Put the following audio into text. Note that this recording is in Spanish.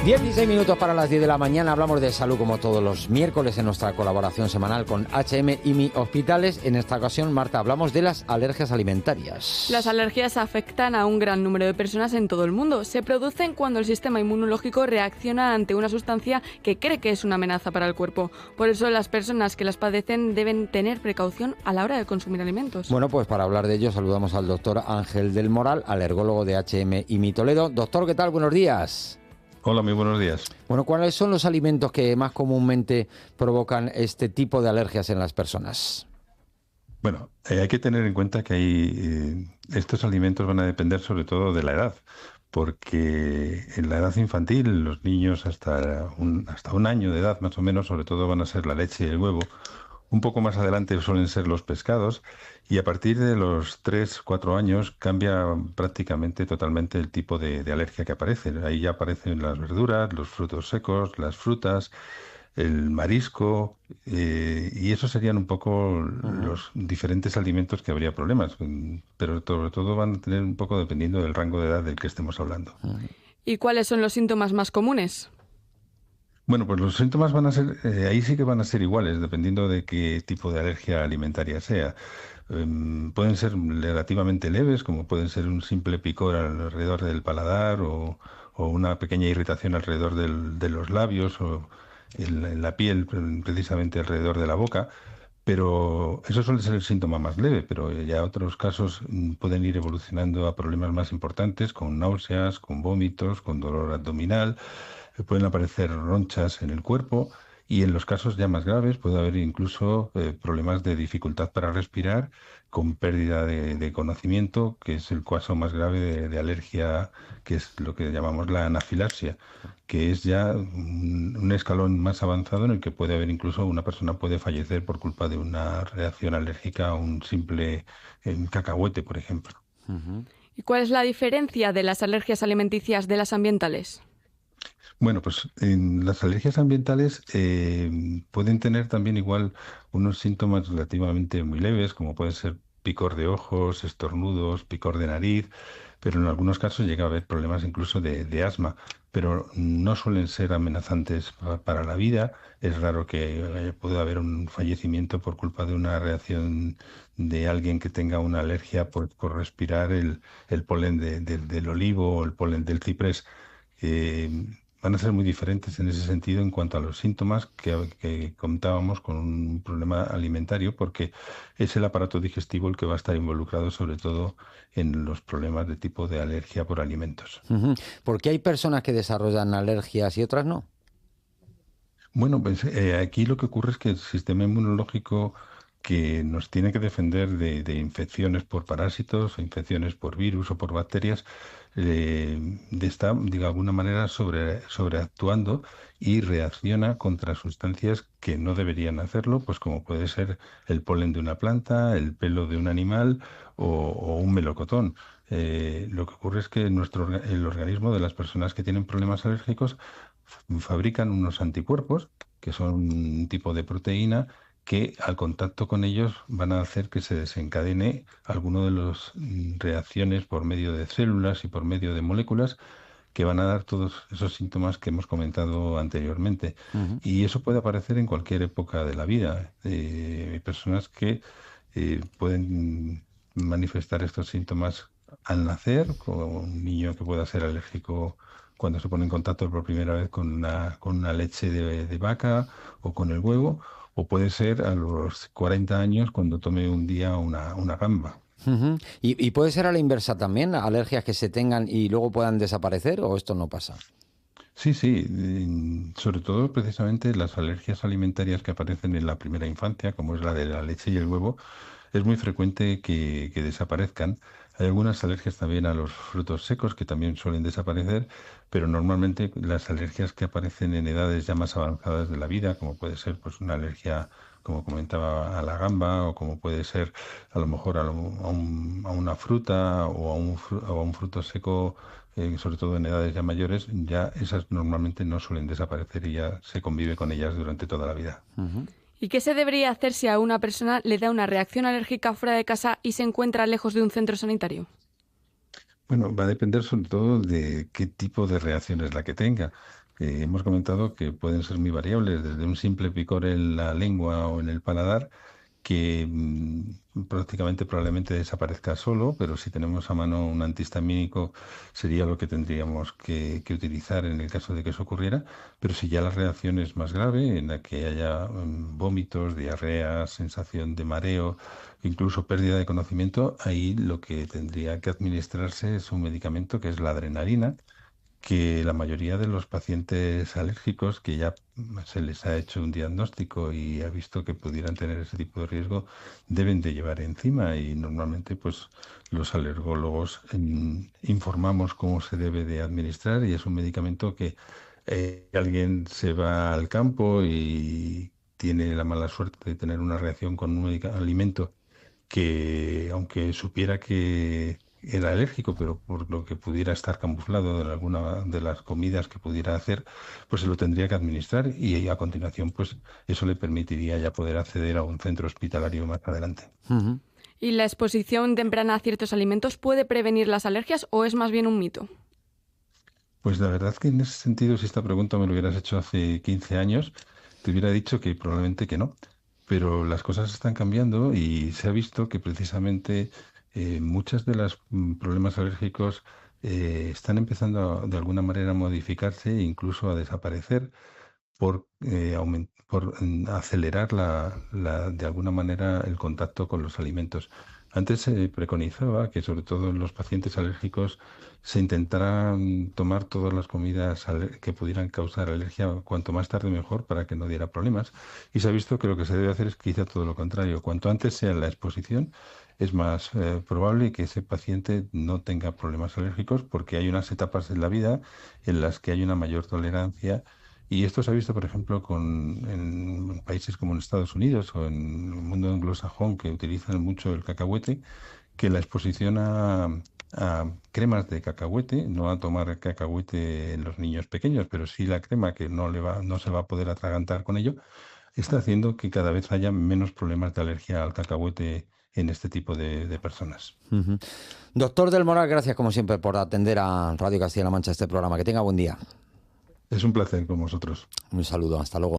16 minutos para las 10 de la mañana. Hablamos de salud como todos los miércoles en nuestra colaboración semanal con HM/IMI Hospitales. En esta ocasión, Marta, hablamos de las alergias alimentarias. Las alergias afectan a un gran número de personas en todo el mundo. Se producen cuando el sistema inmunológico reacciona ante una sustancia que cree que es una amenaza para el cuerpo. Por eso las personas que las padecen deben tener precaución a la hora de consumir alimentos. Bueno, pues para hablar de ello saludamos al doctor Ángel del Moral, alergólogo de HM/IMI Toledo. Doctor, ¿qué tal? Buenos días. Hola, muy buenos días. Bueno, ¿cuáles son los alimentos que más comúnmente provocan este tipo de alergias en las personas? Bueno, hay que tener en cuenta que estos alimentos van a depender sobre todo de la edad, porque en la edad infantil los niños hasta un año de edad más o menos, sobre todo van a ser la leche y el huevo. Un poco más adelante suelen ser los pescados y a partir de los 3, 4 años cambia prácticamente totalmente el tipo de alergia que aparece. Ahí ya aparecen las verduras, los frutos secos, las frutas, el marisco y esos serían un poco los diferentes alimentos que habría problemas, pero sobre todo van a tener un poco dependiendo del rango de edad del que estemos hablando. ¿Y cuáles son los síntomas más comunes? Bueno, pues los síntomas van a ser, ahí sí que van a ser iguales, dependiendo de qué tipo de alergia alimentaria sea. Pueden ser relativamente leves, como pueden ser un simple picor alrededor del paladar o una pequeña irritación alrededor de los labios o en la piel, precisamente alrededor de la boca. Pero eso suele ser el síntoma más leve, pero ya otros casos pueden ir evolucionando a problemas más importantes, con náuseas, con vómitos, con dolor abdominal. Pueden aparecer ronchas en el cuerpo y en los casos ya más graves puede haber incluso problemas de dificultad para respirar con pérdida de conocimiento, que es el caso más grave de alergia, que es lo que llamamos la anafilaxia, que es ya un escalón más avanzado en el que puede haber incluso una persona puede fallecer por culpa de una reacción alérgica a un simple cacahuete, por ejemplo. ¿Y cuál es la diferencia de las alergias alimenticias de las ambientales? Bueno, pues en las alergias ambientales pueden tener también igual unos síntomas relativamente muy leves, como puede ser picor de ojos, estornudos, picor de nariz, pero en algunos casos llega a haber problemas incluso de asma, pero no suelen ser amenazantes para la vida. Es raro que pueda haber un fallecimiento por culpa de una reacción de alguien que tenga una alergia por respirar el polen del olivo o el polen del ciprés. eh, Van a ser muy diferentes en ese sentido en cuanto a los síntomas que contábamos con un problema alimentario, porque es el aparato digestivo el que va a estar involucrado sobre todo en los problemas de tipo de alergia por alimentos. ¿Por qué hay personas que desarrollan alergias y otras no? Bueno, pues aquí lo que ocurre es que el sistema inmunológico que nos tiene que defender de infecciones por parásitos o infecciones por virus o por bacterias, está de alguna manera sobreactuando y reacciona contra sustancias que no deberían hacerlo, pues como puede ser el polen de una planta, el pelo de un animal o un melocotón. Lo que ocurre es que el organismo de las personas que tienen problemas alérgicos fabrican unos anticuerpos, que son un tipo de proteína, que al contacto con ellos van a hacer que se desencadene alguno de las reacciones por medio de células y por medio de moléculas que van a dar todos esos síntomas que hemos comentado anteriormente. Y eso puede aparecer en cualquier época de la vida. Hay personas que pueden manifestar estos síntomas al nacer, como un niño que pueda ser alérgico cuando se pone en contacto por primera vez con una leche de vaca o con el huevo, o puede ser a los 40 años cuando tome un día una gamba. ¿Y puede ser a la inversa también, alergias que se tengan y luego puedan desaparecer o esto no pasa? Sí, sí, sobre todo precisamente las alergias alimentarias que aparecen en la primera infancia, como es la de la leche y el huevo, es muy frecuente que desaparezcan. Hay algunas alergias también a los frutos secos que también suelen desaparecer, pero normalmente las alergias que aparecen en edades ya más avanzadas de la vida, como puede ser pues una alergia, como comentaba, a la gamba, o como puede ser a lo mejor a una fruta o o a un fruto seco, sobre todo en edades ya mayores, ya esas normalmente no suelen desaparecer y ya se convive con ellas durante toda la vida. ¿Y qué se debería hacer si a una persona le da una reacción alérgica fuera de casa y se encuentra lejos de un centro sanitario? Bueno, va a depender sobre todo de qué tipo de reacción es la que tenga. hemos comentado que pueden ser muy variables, desde un simple picor en la lengua o en el paladar, que prácticamente probablemente desaparezca solo, pero si tenemos a mano un antihistamínico sería lo que tendríamos que utilizar en el caso de que eso ocurriera, pero si ya la reacción es más grave, en la que haya vómitos, diarrea, sensación de mareo, incluso pérdida de conocimiento, ahí lo que tendría que administrarse es un medicamento que es la adrenalina, que la mayoría de los pacientes alérgicos que ya se les ha hecho un diagnóstico y ha visto que pudieran tener ese tipo de riesgo deben de llevar encima, y normalmente pues los alergólogos informamos cómo se debe de administrar, y es un medicamento que alguien se va al campo y tiene la mala suerte de tener una reacción con un alimento que, aunque supiera que era alérgico, pero por lo que pudiera estar camuflado en alguna de las comidas que pudiera hacer, pues se lo tendría que administrar, y a continuación pues eso le permitiría ya poder acceder a un centro hospitalario más adelante. Ujú. ¿Y la exposición temprana a ciertos alimentos puede prevenir las alergias o es más bien un mito? Pues la verdad que en ese sentido, si esta pregunta me lo hubieras hecho hace 15 años, te hubiera dicho que probablemente que no. Pero las cosas están cambiando y se ha visto que precisamente muchos de los problemas alérgicos están empezando de alguna manera a modificarse e incluso a desaparecer por, acelerar de alguna manera el contacto con los alimentos. Antes se preconizaba que, sobre todo en los pacientes alérgicos, se intentaran tomar todas las comidas que pudieran causar alergia cuanto más tarde mejor, para que no diera problemas. Y se ha visto que lo que se debe hacer es quizá todo lo contrario. Cuanto antes sea la exposición, es más probable que ese paciente no tenga problemas alérgicos, porque hay unas etapas en la vida en las que hay una mayor tolerancia. Y esto se ha visto, por ejemplo, en países como en Estados Unidos o en el mundo anglosajón, que utilizan mucho el cacahuete, que la exposición a cremas de cacahuete, no a tomar cacahuete en los niños pequeños, pero sí la crema, que no se va a poder atragantar con ello, está haciendo que cada vez haya menos problemas de alergia al cacahuete en este tipo de personas. Ujú. Doctor del Moral, gracias como siempre por atender a Radio Castilla-La Mancha este programa. Que tenga buen día. Es un placer con vosotros. Un saludo, hasta luego.